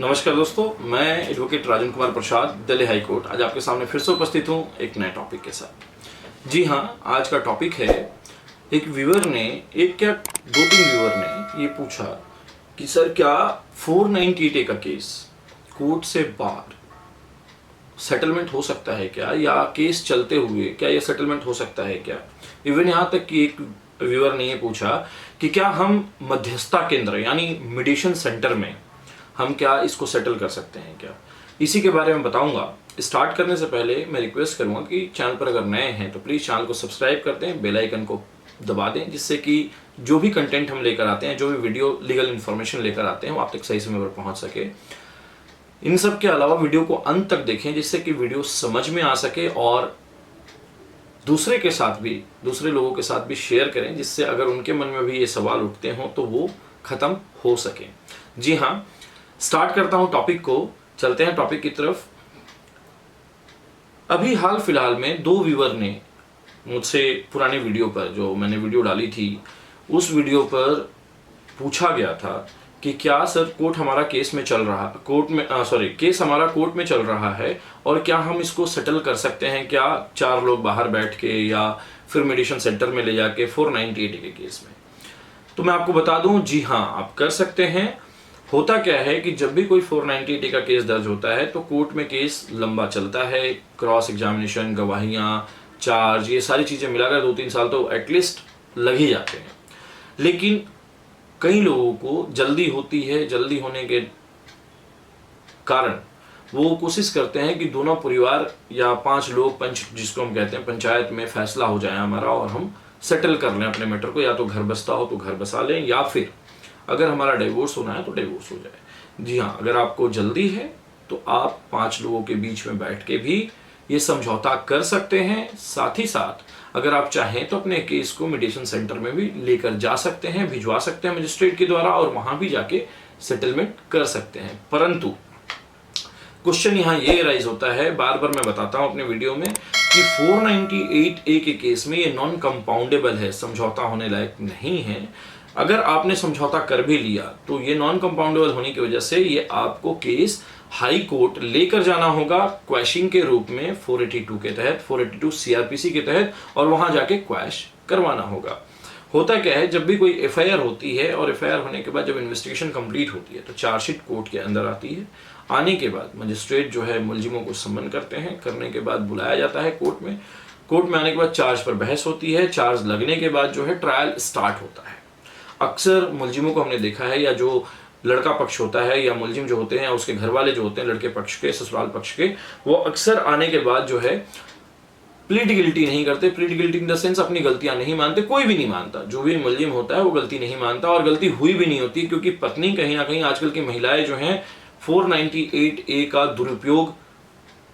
नमस्कार दोस्तों, मैं advocate Rajan Kumar Prasad, Delhi high court आज आपके सामने फिर से उपस्थित हूं एक नए टॉपिक के साथ। जी हाँ, आज का टॉपिक है एक व्यूअर ने, एक क्या दो तीन व्यूअर ने ये पूछा कि सर क्या 498A का केस कोर्ट से बाहर सेटलमेंट हो सकता है क्या, या केस चलते हुए क्या ये सेटलमेंट हो सकता है क्या। इवन यहाँ तक कि एक व्यूअर ने ये पूछा कि क्या हम मध्यस्थता केंद्र यानी मीडिएशन सेंटर में हम क्या इसको सेटल कर सकते हैं क्या। इसी के बारे में बताऊंगा। स्टार्ट करने से पहले मैं रिक्वेस्ट करूंगा कि चैनल पर अगर नए हैं तो प्लीज़ चैनल को सब्सक्राइब कर दें, बेल आइकन को दबा दें, जिससे कि जो भी कंटेंट हम लेकर आते हैं, जो भी वीडियो लीगल इन्फॉर्मेशन लेकर आते हैं, वो आप तक सही समय पर पहुंच सके। इन सब के अलावा वीडियो को अंत तक देखें, जिससे कि वीडियो समझ में आ सके और दूसरे लोगों के साथ भी शेयर करें, जिससे अगर उनके मन में भी ये सवाल उठते हों तो वो खत्म हो सके। जी हाँ, स्टार्ट करता हूं टॉपिक को, चलते हैं टॉपिक की तरफ। अभी हाल फिलहाल में दो व्यूअर ने मुझसे पुराने वीडियो पर, जो मैंने वीडियो डाली थी उस वीडियो पर पूछा गया था कि क्या सर केस हमारा कोर्ट में चल रहा है और क्या हम इसको सेटल कर सकते हैं क्या, चार लोग बाहर बैठ के या फिर मेडिएशन सेंटर में ले जाके 498A के केस में। तो मैं आपको बता दूं, जी हाँ, आप कर सकते हैं। होता क्या है कि जब भी कोई 498A का केस दर्ज होता है तो कोर्ट में केस लंबा चलता है। क्रॉस एग्जामिनेशन, गवाहियां, चार्ज, ये सारी चीजें मिलाकर 2-3 साल तो एटलीस्ट लग ही जाते हैं। लेकिन कई लोगों को जल्दी होती है, जल्दी होने के कारण वो कोशिश करते हैं कि दोनों परिवार या 5 लोग, पंच जिसको हम कहते हैं, पंचायत में फैसला हो जाए हमारा और हम सेटल कर लें अपने मैटर को। या तो घर बसता हो तो घर बसा लें, या फिर अगर हमारा डिवोर्स होना है तो डिवोर्स हो जाए। जी हाँ, अगर आपको जल्दी है तो आप 5 लोगों के बीच में बैठ के भी ये समझौता कर सकते हैं। साथ ही साथ अगर आप चाहें तो अपने केस को मीडिएशन सेंटर में भी लेकर जा सकते हैं, भिजवा सकते हैं मजिस्ट्रेट के द्वारा, और वहां भी जाके सेटलमेंट कर सकते हैं। परंतु क्वेश्चन यहाँ ये राइज होता है, बार बार मैं बताता हूं अपने वीडियो में, कि 498A के केस में ये नॉन कंपाउंडेबल है, समझौता होने लायक नहीं है। अगर आपने समझौता कर भी लिया तो ये नॉन कंपाउंडेबल होने की वजह से ये आपको केस हाई कोर्ट लेकर जाना होगा क्वैशिंग के रूप में 482 के तहत, 482 CRPC के तहत, और वहां जाके क्वैश करवाना होगा। होता क्या है, जब भी कोई FIR होती है और FIR होने के बाद जब इन्वेस्टिगेशन कंप्लीट होती है तो चार्जशीट कोर्ट के अंदर आती है। आने के बाद मजिस्ट्रेट जो है मुलजिमों को सम्मन करते हैं, करने के बाद बुलाया जाता है कोर्ट में। कोर्ट में आने के बाद चार्ज पर बहस होती है। चार्ज लगने के बाद जो है ट्रायल स्टार्ट होता है। अक्सर मुलजिमों को हमने देखा है, या जो लड़का पक्ष होता है या मुलजिम जो होते हैं, उसके घर वाले जो होते हैं, लड़के पक्ष के, ससुराल पक्ष के, वो अक्सर आने के बाद जो है प्लीड गिल्टी नहीं करते। Plead guilty in the sense अपनी गलतियां नहीं मानते। कोई भी नहीं मानता, जो भी मुलजिम होता है वो गलती नहीं मानता, और गलती हुई भी नहीं होती, क्योंकि पत्नी कहीं ना कहीं, आजकल की महिलाएं जो हैं 498A का दुरुपयोग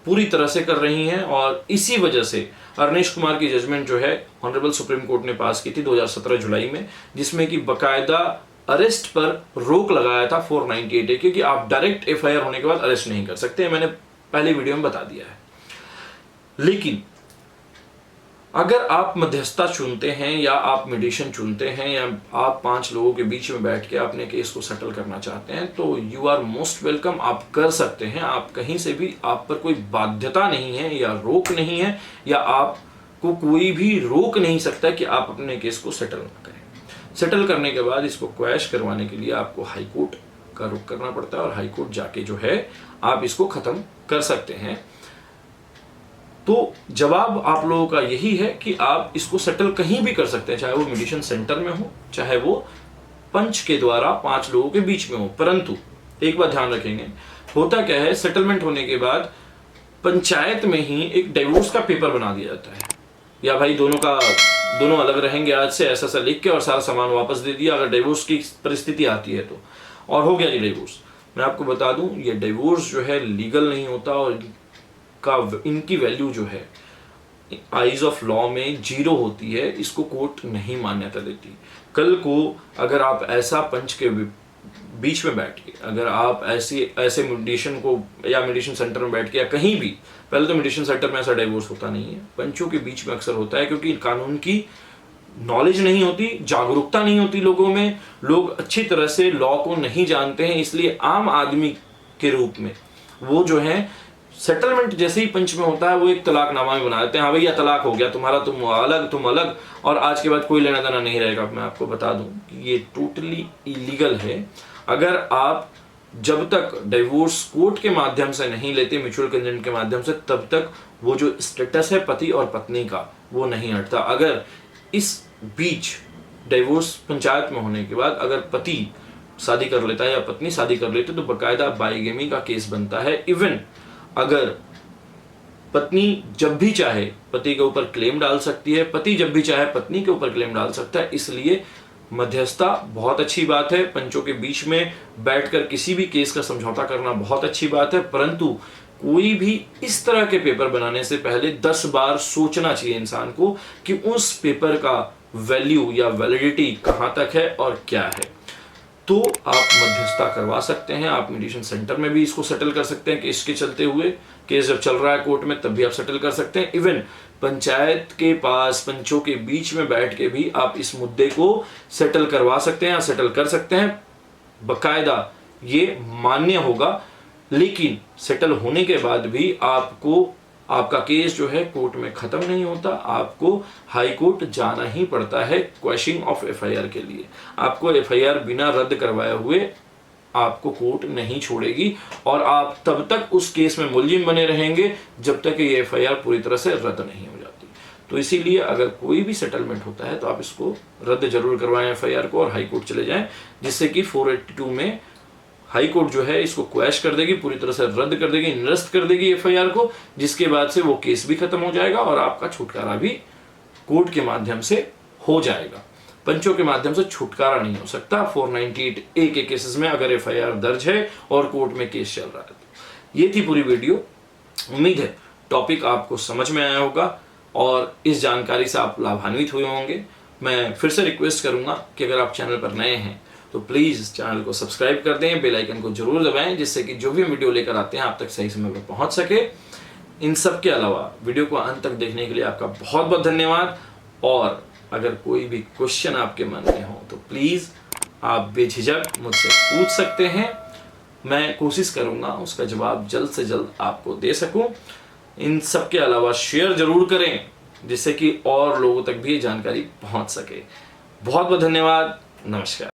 पूरी तरह से कर रही हैं। और इसी वजह से अरनेश कुमार की जजमेंट जो है ऑनरेबल सुप्रीम कोर्ट ने पास की थी 2017 जुलाई में, जिसमें कि बकायदा अरेस्ट पर रोक लगाया था 498A, क्योंकि आप डायरेक्ट FIR होने के बाद अरेस्ट नहीं कर सकते, मैंने पहले वीडियो में बता दिया है। लेकिन अगर आप मध्यस्थता चुनते हैं, या आप मीडिएशन चुनते हैं, या आप 5 लोगों के बीच में बैठ के अपने केस को सेटल करना चाहते हैं, तो यू आर मोस्ट वेलकम, आप कर सकते हैं। आप कहीं से भी, आप पर कोई बाध्यता नहीं है या रोक नहीं है, या आपको कोई भी रोक नहीं सकता कि आप अपने केस को सेटल ना करें। सेटल करने के बाद इसको क्वैश करवाने के लिए आपको हाई कोर्ट का रुख करना पड़ता है, और हाई कोर्ट जाके जो है आप इसको खत्म कर सकते हैं। तो जवाब आप लोगों का यही है कि आप इसको सेटल कहीं भी कर सकते हैं, चाहे वो मीडिएशन सेंटर में हो, चाहे वो पंच के द्वारा 5 लोगों के बीच में हो। परंतु एक बात ध्यान रखेंगे, होता क्या है, सेटलमेंट होने के बाद पंचायत में ही एक डिवोर्स का पेपर बना दिया जाता है, या भाई दोनों अलग रहेंगे आज से, ऐसा ऐसा लिख के, और सारा सामान वापस दे दिया अगर डिवोर्स की परिस्थिति आती है तो, और हो गया ये डिवोर्स। मैं आपको बता दूं, ये डिवोर्स जो है लीगल नहीं होता, और इनकी वैल्यू जो है आइज ऑफ लॉ में 0 होती है। इसको कोर्ट नहीं मान्यता देती। कल को अगर आप ऐसा पंच के बीच में बैठ के, अगर आप ऐसे मीडिएशन को, या मीडिएशन सेंटर में बैठ के, या कहीं भी, पहले तो मीडिएशन सेंटर में ऐसा डिवोर्स होता नहीं है, पंचों के बीच में अक्सर होता है, क्योंकि कानून की नॉलेज नहीं होती, जागरूकता नहीं होती लोगों में, लोग अच्छी तरह से लॉ को नहीं जानते हैं। इसलिए आम आदमी के रूप में। वो जो है सेटलमेंट जैसे ही पंच में होता है वो एक तलाकनामा में बना देते हैं, हाँ भैया तलाक हो गया, तुम्हारा तुम अलग और आज के बाद कोई लेना देना नहीं रहेगा। मैं आपको बता दूं कि ये टोटली इलीगल है। अगर आप जब तक डिवोर्स कोर्ट के माध्यम से नहीं लेते, म्यूचुअल कंसेंट के माध्यम से, तब तक वो जो स्टेटस है पति और पत्नी का वो नहीं हटता। अगर इस बीच डिवोर्स पंचायत में होने के बाद अगर पति शादी कर लेता है या पत्नी शादी कर लेती है तो बकायदा बाइगेमी का केस बनता है। इवन अगर पत्नी जब भी चाहे पति के ऊपर क्लेम डाल सकती है, पति जब भी चाहे पत्नी के ऊपर क्लेम डाल सकता है। इसलिए मध्यस्थता बहुत अच्छी बात है, पंचों के बीच में बैठकर किसी भी केस का समझौता करना बहुत अच्छी बात है, परंतु कोई भी इस तरह के पेपर बनाने से पहले 10 बार सोचना चाहिए इंसान को कि उस पेपर का वैल्यू या वैलिडिटी कहां तक है और क्या है। तो आप मध्यस्थता करवा सकते हैं, आप मीडिएशन सेंटर में भी इसको सेटल कर सकते हैं। केस के चलते हुए, केस जब चल रहा है कोर्ट में तब भी आप सेटल कर सकते हैं। इवन पंचायत के पास पंचों के बीच में बैठ के भी आप इस मुद्दे को सेटल करवा सकते हैं या सेटल कर सकते हैं। बकायदा ये मान्य होगा, लेकिन सेटल होने के बाद भी आपका केस जो है कोर्ट में खत्म नहीं होता, आपको हाई कोर्ट जाना ही पड़ता है क्वैशिंग ऑफ एफआईआर के लिए। आपको एफआईआर बिना रद्द करवाए हुए आपको कोर्ट नहीं छोड़ेगी और आप तब तक उस केस में मुलजिम बने रहेंगे जब तक ये एफआईआर पूरी तरह से रद्द नहीं हो जाती। तो इसीलिए अगर कोई भी सेटलमेंट होता है तो आप इसको रद्द जरूर करवाएं एफआईआर को और हाई कोर्ट चले जाएं, जिससे कि 482 में हाई कोर्ट जो है इसको क्वैश कर देगी, पूरी तरह से रद्द कर देगी, निरस्त कर देगी एफआईआर को, जिसके बाद से वो केस भी खत्म हो जाएगा और आपका छुटकारा भी कोर्ट के माध्यम से हो जाएगा। पंचों के माध्यम से छुटकारा नहीं हो सकता 498A के केसेस में अगर एफआईआर दर्ज है और कोर्ट में केस चल रहा है। तो ये थी पूरी वीडियो। उम्मीद है टॉपिक आपको समझ में आया होगा और इस जानकारी से आप लाभान्वित हुए होंगे। मैं फिर से रिक्वेस्ट करूंगा कि अगर आप चैनल पर नए हैं तो प्लीज़ चैनल को सब्सक्राइब कर दें, बेल आइकन को जरूर दबाएं, जिससे कि जो भी वीडियो लेकर आते हैं आप तक सही समय पर पहुंच सके। इन सब के अलावा वीडियो को अंत तक देखने के लिए आपका बहुत बहुत धन्यवाद। और अगर कोई भी क्वेश्चन आपके मन में हो तो प्लीज़ आप बेझिझक मुझसे पूछ सकते हैं, मैं कोशिश करूंगा उसका जवाब जल्द से जल्द आपको दे सकूं। इन सब के अलावा शेयर जरूर करें, जिससे कि और लोगों तक भी ये जानकारी पहुंच सके। बहुत बहुत धन्यवाद, नमस्कार।